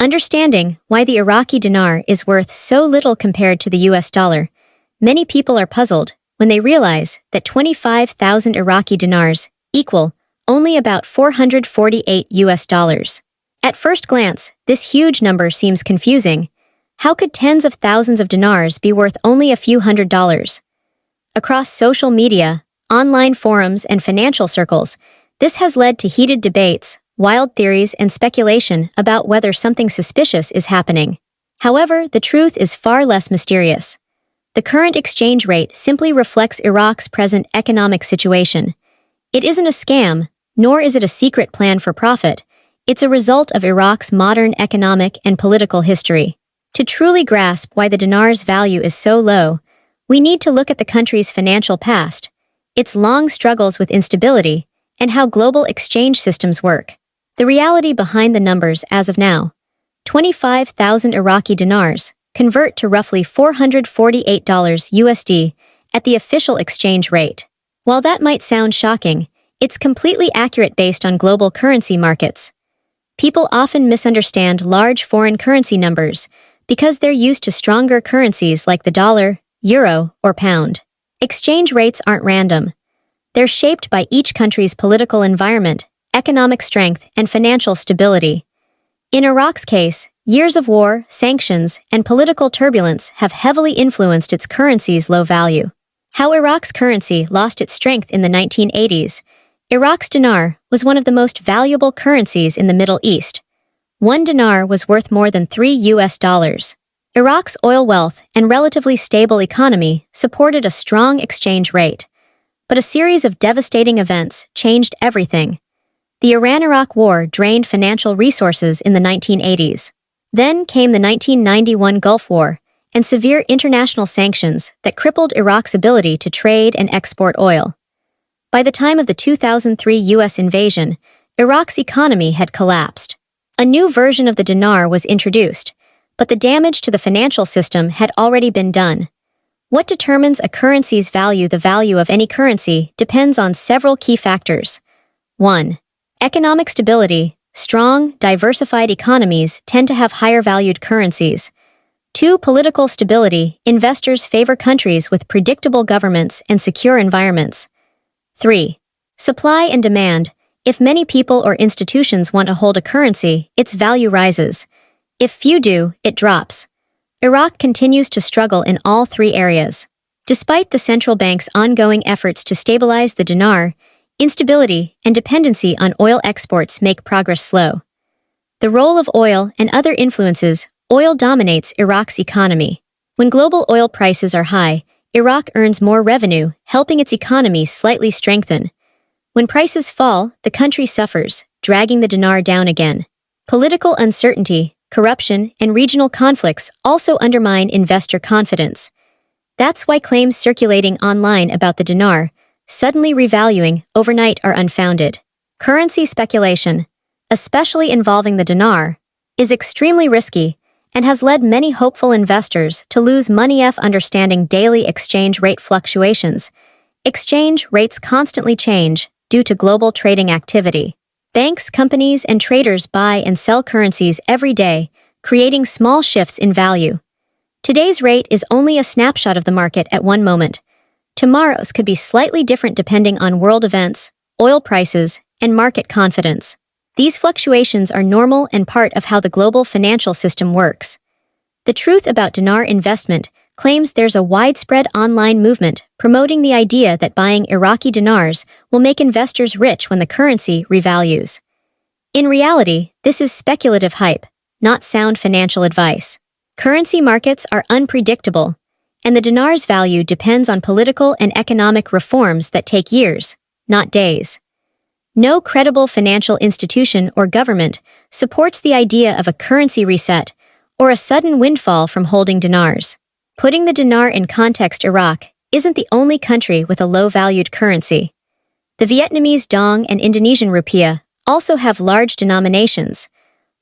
Understanding why the Iraqi dinar is worth so little compared to the US dollar, many people are puzzled when they realize that 25,000 Iraqi dinars equal only about 448 US dollars. At first glance, this huge number seems confusing. How could tens of thousands of dinars be worth only a few $100s? Across social media, online forums, and financial circles, this has led to heated debates, wild theories, and speculation about whether something suspicious is happening. However, the truth is far less mysterious. The current exchange rate simply reflects Iraq's present economic situation. It isn't a scam, nor is it a secret plan for profit. It's a result of Iraq's modern economic and political history. To truly grasp why the dinar's value is so low, we need to look at the country's financial past, its long struggles with instability, and how global exchange systems work. The reality behind the numbers as of now: 25,000 Iraqi dinars convert to roughly $448 USD at the official exchange rate. While that might sound shocking, it's completely accurate based on global currency markets. People often misunderstand large foreign currency numbers because they're used to stronger currencies like the dollar, euro, or pound. Exchange rates aren't random. They're shaped by each country's political environment, economic strength, and financial stability. In Iraq's case, years of war, sanctions, and political turbulence have heavily influenced its currency's low value. How Iraq's currency lost its strength in the 1980s. Iraq's dinar was one of the most valuable currencies in the Middle East. One dinar was worth more than $3. Iraq's oil wealth and relatively stable economy supported a strong exchange rate. But a series of devastating events changed everything. The Iran-Iraq War drained financial resources in the 1980s. Then came the 1991 Gulf War and severe international sanctions that crippled Iraq's ability to trade and export oil. By the time of the 2003 U.S. invasion, Iraq's economy had collapsed. A new version of the dinar was introduced, but the damage to the financial system had already been done. What determines a currency's value? The value of any currency depends on several key factors. 1. Economic stability. Strong, diversified economies tend to have higher valued currencies. 2. Political stability. Investors favor countries with predictable governments and secure environments. 3. Supply and demand. If many people or institutions want to hold a currency, its value rises. If few do, it drops. Iraq continues to struggle in all three areas. Despite the central bank's ongoing efforts to stabilize the dinar, instability and dependency on oil exports make progress slow. The role of oil and other influences. Oil dominates Iraq's economy. When global oil prices are high, Iraq earns more revenue, helping its economy slightly strengthen. When prices fall, the country suffers, dragging the dinar down again. Political uncertainty, corruption, and regional conflicts also undermine investor confidence. That's why claims circulating online about the dinar suddenly revaluing overnight are unfounded. Currency speculation, especially involving the dinar, is extremely risky and has led many hopeful investors to lose money. Understanding daily exchange rate fluctuations. Exchange rates constantly change due to global trading activity. Banks, companies, and traders buy and sell currencies every day, creating small shifts in value. Today's rate is only a snapshot of the market at one moment. Tomorrow's could be slightly different depending on world events, oil prices, and market confidence. These fluctuations are normal and part of how the global financial system works. The Truth About Dinar Investment claims there's a widespread online movement promoting the idea that buying Iraqi dinars will make investors rich when the currency revalues. In reality, this is speculative hype, not sound financial advice. Currency markets are unpredictable, and the dinar's value depends on political and economic reforms that take years, not days. No credible financial institution or government supports the idea of a currency reset or a sudden windfall from holding dinars. Putting the dinar in context, Iraq isn't the only country with a low-valued currency. The Vietnamese dong and Indonesian rupiah also have large denominations.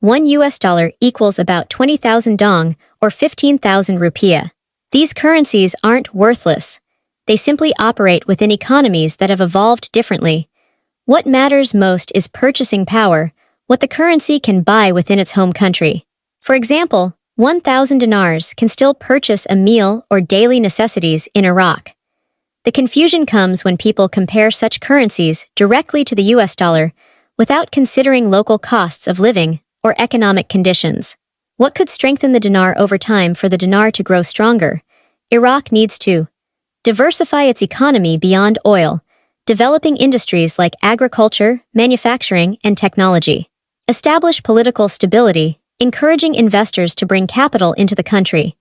$1 equals about 20,000 dong or 15,000 rupiah. These currencies aren't worthless. They simply operate within economies that have evolved differently. What matters most is purchasing power, what the currency can buy within its home country. For example, 1,000 dinars can still purchase a meal or daily necessities in Iraq. The confusion comes when people compare such currencies directly to the US dollar without considering local costs of living or economic conditions. What could strengthen the dinar over time for the dinar to grow stronger? Iraq needs to diversify its economy beyond oil, developing industries like agriculture, manufacturing, and technology. Establish political stability, encouraging investors to bring capital into the country.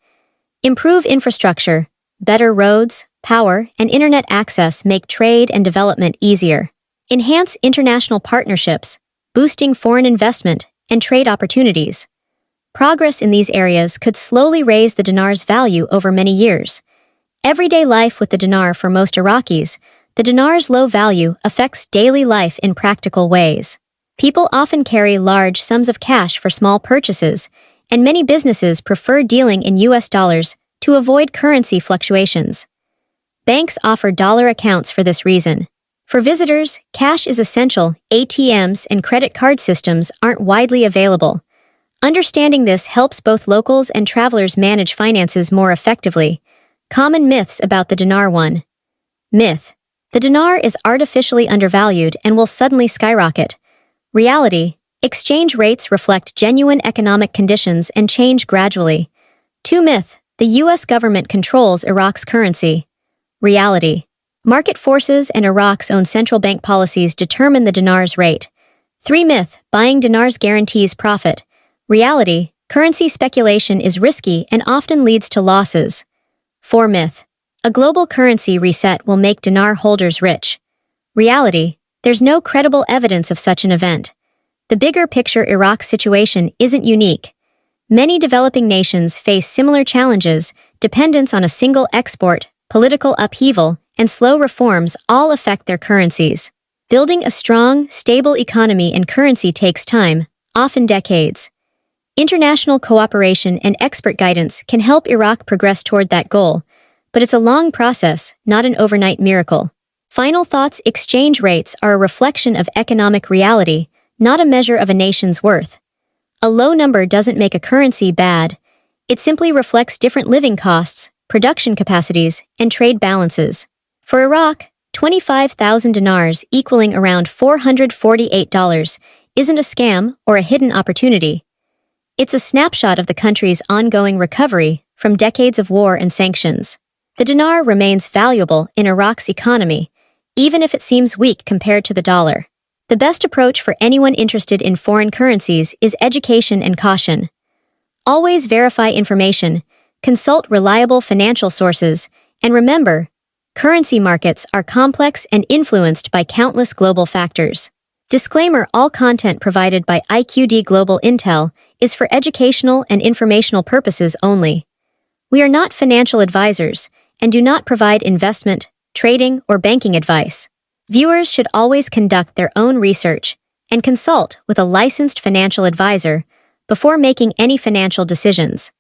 Improve infrastructure, better roads, power, and internet access make trade and development easier. Enhance international partnerships, boosting foreign investment and trade opportunities. Progress in these areas could slowly raise the dinar's value over many years. Everyday life with the dinar for most Iraqis, the dinar's low value affects daily life in practical ways. People often carry large sums of cash for small purchases, and many businesses prefer dealing in US dollars to avoid currency fluctuations. Banks offer dollar accounts for this reason. For visitors, cash is essential. ATMs and credit card systems aren't widely available. Understanding this helps both locals and travelers manage finances more effectively. Common myths about the dinar. 1. Myth: the dinar is artificially undervalued and will suddenly skyrocket. Reality: exchange rates reflect genuine economic conditions and change gradually. 2. Myth: the US government controls Iraq's currency. Reality: market forces and Iraq's own central bank policies determine the dinar's rate. 3. Myth: buying dinars guarantees profit. Reality: currency speculation is risky and often leads to losses. 4. Myth: a global currency reset will make dinar holders rich. Reality: there's no credible evidence of such an event. The bigger picture: Iraq's situation isn't unique. Many developing nations face similar challenges. Dependence on a single export, political upheaval, and slow reforms all affect their currencies. Building a strong, stable economy and currency takes time, often decades. International cooperation and expert guidance can help Iraq progress toward that goal, but it's a long process, not an overnight miracle. Final thoughts: exchange rates are a reflection of economic reality, not a measure of a nation's worth. A low number doesn't make a currency bad. It simply reflects different living costs, production capacities, and trade balances. For Iraq, 25,000 dinars equaling around $448 isn't a scam or a hidden opportunity. It's a snapshot of the country's ongoing recovery from decades of war and sanctions. The dinar remains valuable in Iraq's economy, even if it seems weak compared to the dollar. The best approach for anyone interested in foreign currencies is education and caution. Always verify information, consult reliable financial sources, and remember, currency markets are complex and influenced by countless global factors. Disclaimer: all content provided by IQD Global Intel is for educational and informational purposes only. We are not financial advisors and do not provide investment, trading, or banking advice. Viewers should always conduct their own research and consult with a licensed financial advisor before making any financial decisions.